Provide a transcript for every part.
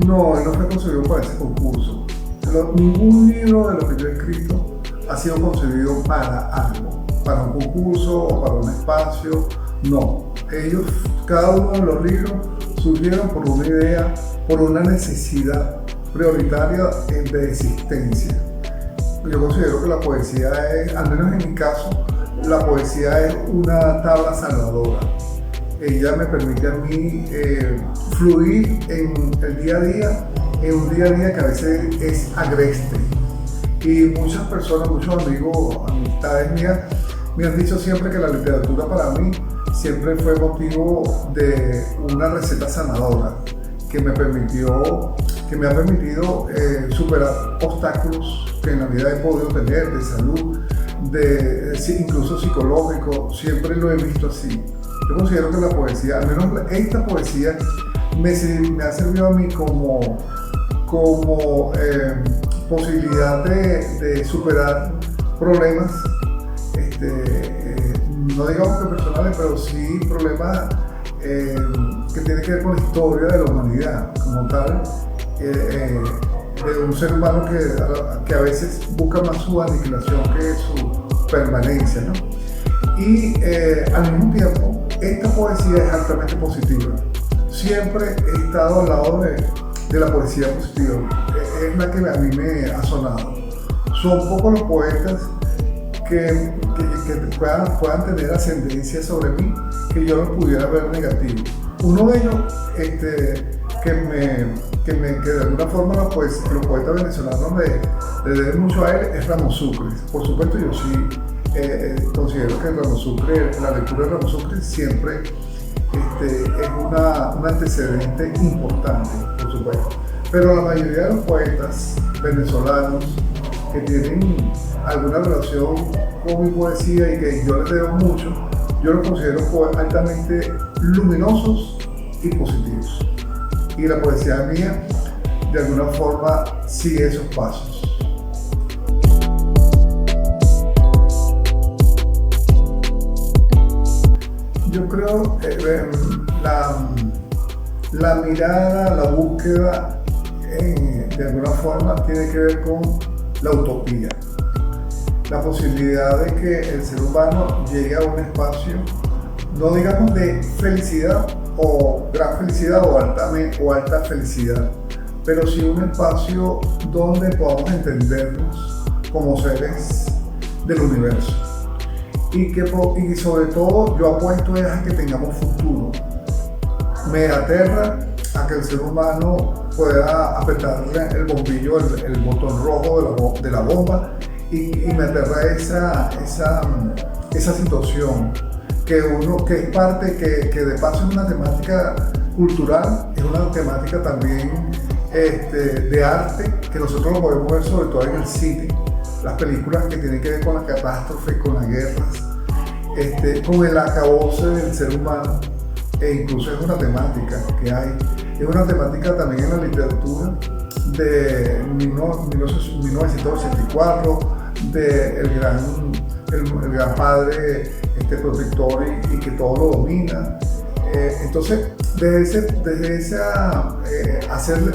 No, él no fue concebido para ese concurso. Ningún libro de lo que yo he escrito ha sido concebido para algo, para un concurso o para un espacio. No, ellos, cada uno de los libros surgieron por una idea, por una necesidad prioritaria de existencia. Yo considero que la poesía es, al menos en mi caso, la poesía es una tabla salvadora. Ella me permite a mí fluir en el día a día, en un día a día que a veces es agreste. Y muchas personas, muchos amigos, amistades mías, me han dicho siempre que la literatura para mí siempre fue motivo de una receta sanadora que me ha permitido superar obstáculos que en la vida he podido tener, de salud, incluso psicológico. Siempre lo he visto así. Yo considero que la poesía, al menos esta poesía, me ha servido a mí como posibilidad de superar problemas, no digamos que personales, pero sí problemas que tienen que ver con la historia de la humanidad como tal, de un ser humano que a veces busca más su aniquilación que su permanencia, ¿no? Y al mismo tiempo, esta poesía es altamente positiva. Siempre he estado al lado de la poesía positiva. Es la que a mí me ha sonado. Son pocos los poetas que puedan tener ascendencia sobre mí, que yo lo pudiera ver negativo. Uno de ellos, que de alguna forma los poetas venezolanos le deben mucho a él, es Ramos Sucre. Por supuesto, yo sí considero que Ramos Sucre, la lectura de Ramos Sucre siempre es un antecedente importante, por supuesto. Pero la mayoría de los poetas venezolanos que tienen alguna relación con mi poesía y que yo les debo mucho, yo los considero altamente luminosos y positivos. Y la poesía mía, de alguna forma, sigue esos pasos. Yo creo que la mirada, la búsqueda, de alguna forma tiene que ver con la utopía. La posibilidad de que el ser humano llegue a un espacio, no digamos de felicidad o gran felicidad o alta felicidad, pero sí un espacio donde podamos entendernos como seres del universo. Y sobre todo yo apuesto a que tengamos futuro. Me aterra a que el ser humano pueda apretarle el bombillo, el botón rojo de la bomba, y me aterra esa situación que es parte, que de paso es una temática cultural, es una temática también de arte, que nosotros lo podemos ver sobre todo en el cine, las películas que tienen que ver con la catástrofe, con las guerras, con el acabose del ser humano, e incluso es una temática que hay. Es una temática también en la literatura de 1984, del gran padre protector y que todo lo domina. Entonces,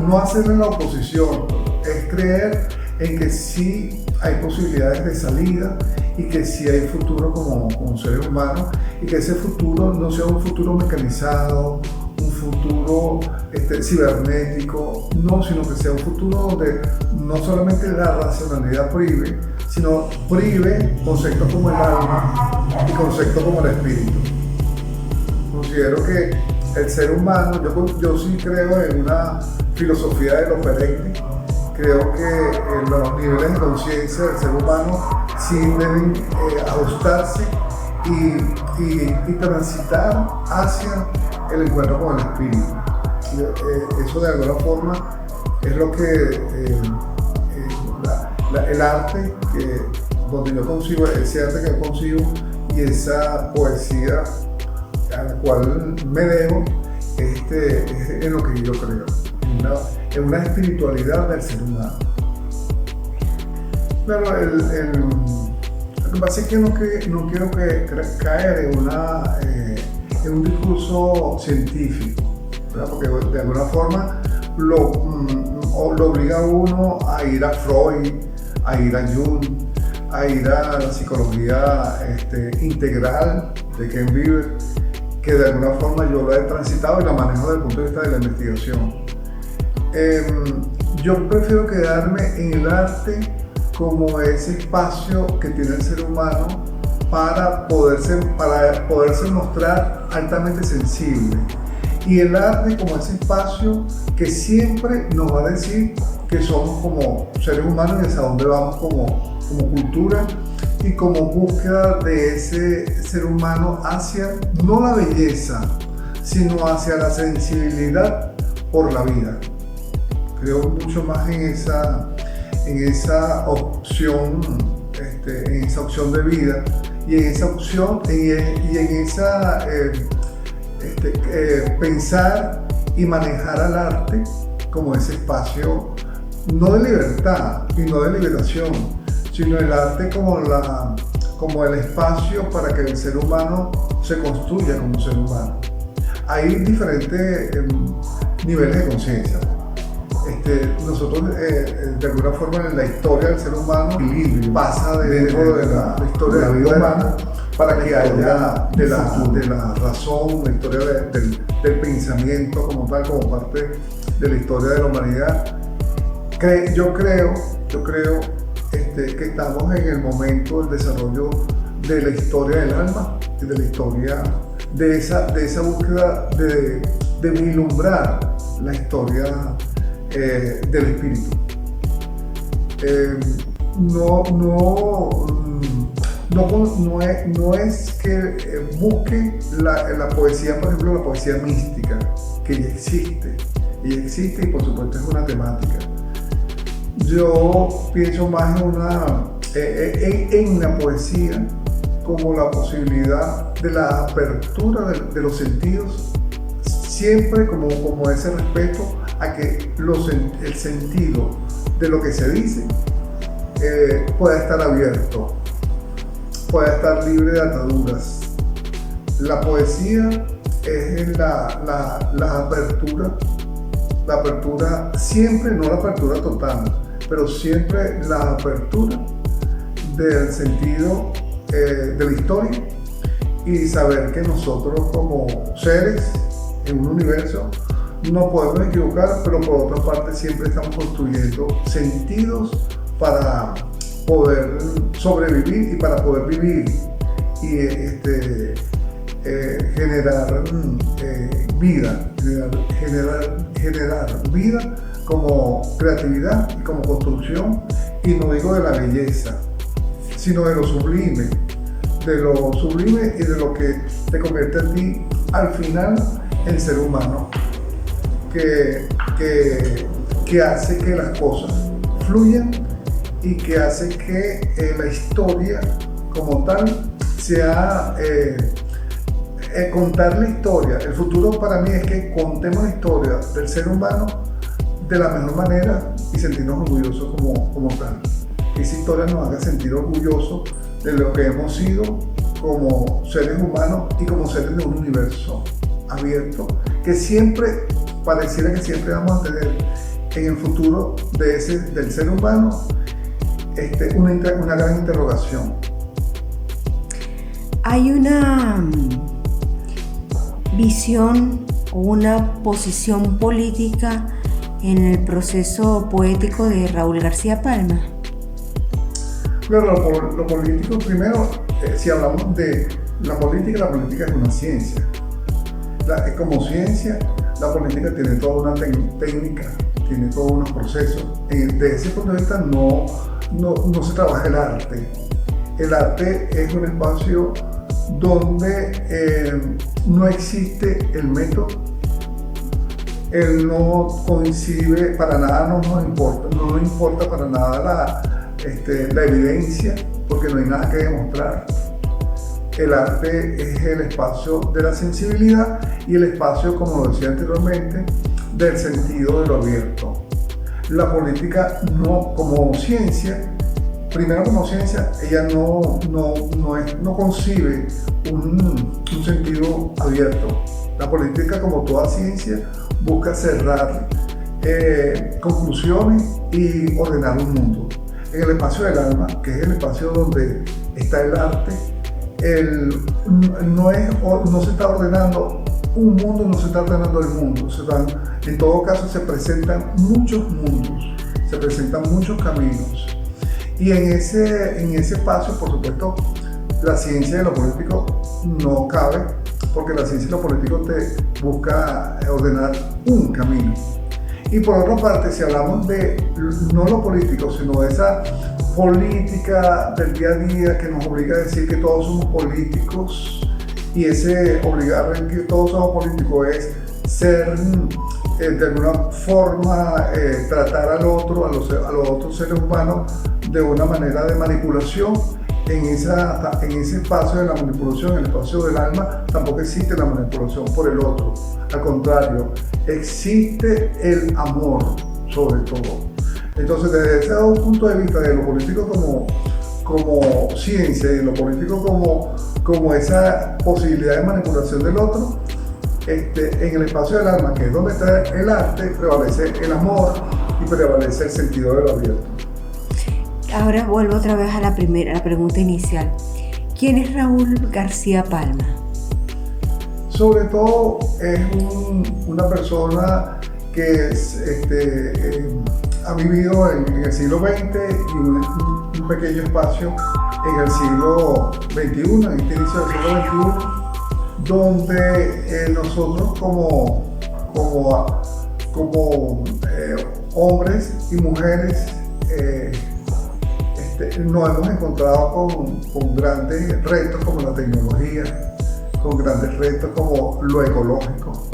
no hacerle la oposición, es creer en que sí hay posibilidades de salida y que sí hay futuro como seres humanos, y que ese futuro no sea un futuro mecanizado, un futuro cibernético, no, sino que sea un futuro donde no solamente la racionalidad prive, sino prive conceptos como el alma y conceptos como el espíritu. Considero que el ser humano, yo sí creo en una filosofía de lo perenne. Creo que los niveles de conciencia del ser humano sí deben ajustarse y transitar hacia el encuentro con el espíritu. Eso de alguna forma es lo que el arte donde yo consigo, ese arte que yo consigo y esa poesía a la cual me debo, es en lo que yo creo, en una espiritualidad del ser humano. Pero lo que pasa es que no quiero caer en un discurso científico, ¿verdad? Porque de alguna forma lo obliga a uno a ir a Freud, a ir a Jung, a ir a la psicología integral de Ken Wilber, que de alguna forma yo la he transitado y la manejo desde el punto de vista de la investigación. Yo prefiero quedarme en el arte como ese espacio que tiene el ser humano para poderse mostrar altamente sensible. Y el arte como ese espacio que siempre nos va a decir que somos como seres humanos y hacia dónde vamos como cultura y como búsqueda de ese ser humano hacia, no la belleza, sino hacia la sensibilidad por la vida. Creo mucho más en esa opción, en esa opción de vida y en esa opción y en esa pensar y manejar al arte como ese espacio no de libertad y no de liberación, sino el arte como el espacio para que el ser humano se construya como ser humano. Hay diferentes niveles de conciencia. Nosotros de alguna forma en la historia del ser humano pasa dentro de la historia de la vida humana para que haya de la razón, la historia del pensamiento como tal, como parte de la historia de la humanidad. Yo creo que estamos en el momento del desarrollo de la historia del alma y de la historia de esa búsqueda de vislumbrar la historia del espíritu. No es que busque la poesía, por ejemplo, la poesía mística, que ya existe y por supuesto es una temática. Yo pienso más en la poesía como la posibilidad de la apertura de los sentidos, siempre como ese respeto a que el sentido de lo que se dice pueda estar abierto, pueda estar libre de ataduras. La poesía es la apertura siempre, no la apertura total, pero siempre la apertura del sentido de la historia y saber que nosotros como seres en un universo no podemos equivocar, pero por otra parte siempre estamos construyendo sentidos para poder sobrevivir y para poder vivir y generar vida como creatividad y como construcción, y no digo de la belleza, sino de lo sublime y de lo que te convierte a ti al final en ser humano, que hace que las cosas fluyan y que hace que la historia como tal sea contar la historia. El futuro para mí es que contemos la historia del ser humano de la mejor manera y sentirnos orgullosos como tal. Que esa historia nos haga sentir orgullosos de lo que hemos sido como seres humanos y como seres de un universo abierto, que siempre, pareciera que siempre vamos a tener en el futuro del ser humano una gran interrogación. Hay una visión o una posición política en el proceso poético de Raúl García Palma. Claro, lo político, primero, si hablamos de la política es una ciencia. Como ciencia, la política tiene toda una técnica, tiene todos unos procesos. Desde ese punto de vista no se trabaja el arte. El arte es un espacio donde no existe el método, él no coincide para nada, no nos importa para nada la evidencia, porque no hay nada que demostrar. El arte es el espacio de la sensibilidad y el espacio, como lo decía anteriormente, del sentido de lo abierto. La política como ciencia, ella no concibe un sentido abierto. La política, como toda ciencia, busca cerrar conclusiones y ordenar un mundo. En el espacio del alma, que es el espacio donde está el arte, no se está ordenando un mundo, no se está ordenando el mundo. En todo caso, se presentan muchos mundos, se presentan muchos caminos. Y en ese espacio, por supuesto, la ciencia de lo político no cabe, porque la ciencia de lo político te busca ordenar un camino. Y por otra parte, si hablamos de no lo político, sino de esa política del día a día que nos obliga a decir que todos somos políticos, y ese obligar a que todos somos políticos es ser de alguna forma tratar al otro, a los otros seres humanos de una manera de manipulación. En ese espacio de la manipulación, en el espacio del alma, tampoco existe la manipulación por el otro. Al contrario, existe el amor sobre todo. Entonces, desde ese punto de vista de lo político como ciencia y lo político como esa posibilidad de manipulación del otro, en el espacio del alma, que es donde está el arte, prevalece el amor y prevalece el sentido de lo abierto. Ahora vuelvo otra vez a la pregunta inicial. ¿Quién es Raúl García Palma? Sobre todo es una persona que ha vivido en el siglo XX y un pequeño espacio en el siglo XXI, en este inicio del siglo XXI, donde nosotros como hombres y mujeres nos hemos encontrado con grandes retos como la tecnología, con grandes retos como lo ecológico,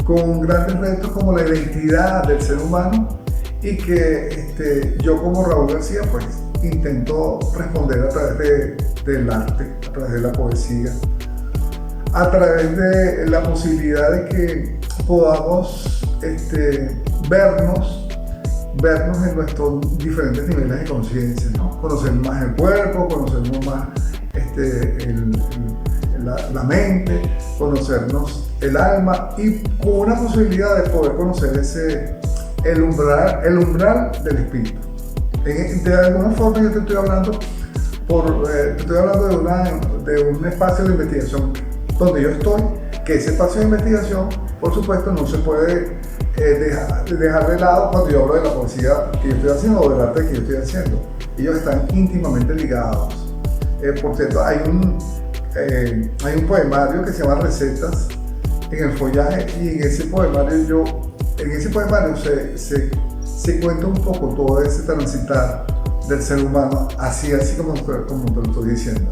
con grandes retos como la identidad del ser humano, y que yo como Raúl García pues intento responder a través del arte, a través de la poesía, a través de la posibilidad de que podamos vernos en nuestros diferentes niveles de conciencia, ¿no? Conocer más el cuerpo, conocernos más la mente, conocernos el alma, y con una posibilidad de poder conocer el umbral del espíritu. De alguna forma yo te estoy hablando de un espacio de investigación donde yo estoy, que ese espacio de investigación, por supuesto, no se puede dejar de lado cuando yo hablo de la poesía que yo estoy haciendo o del arte que yo estoy haciendo. Ellos están íntimamente ligados. Por cierto, hay un poemario que se llama Recetas en el follaje, y en ese poemario se cuenta un poco todo ese transitar del ser humano, así como te lo estoy diciendo.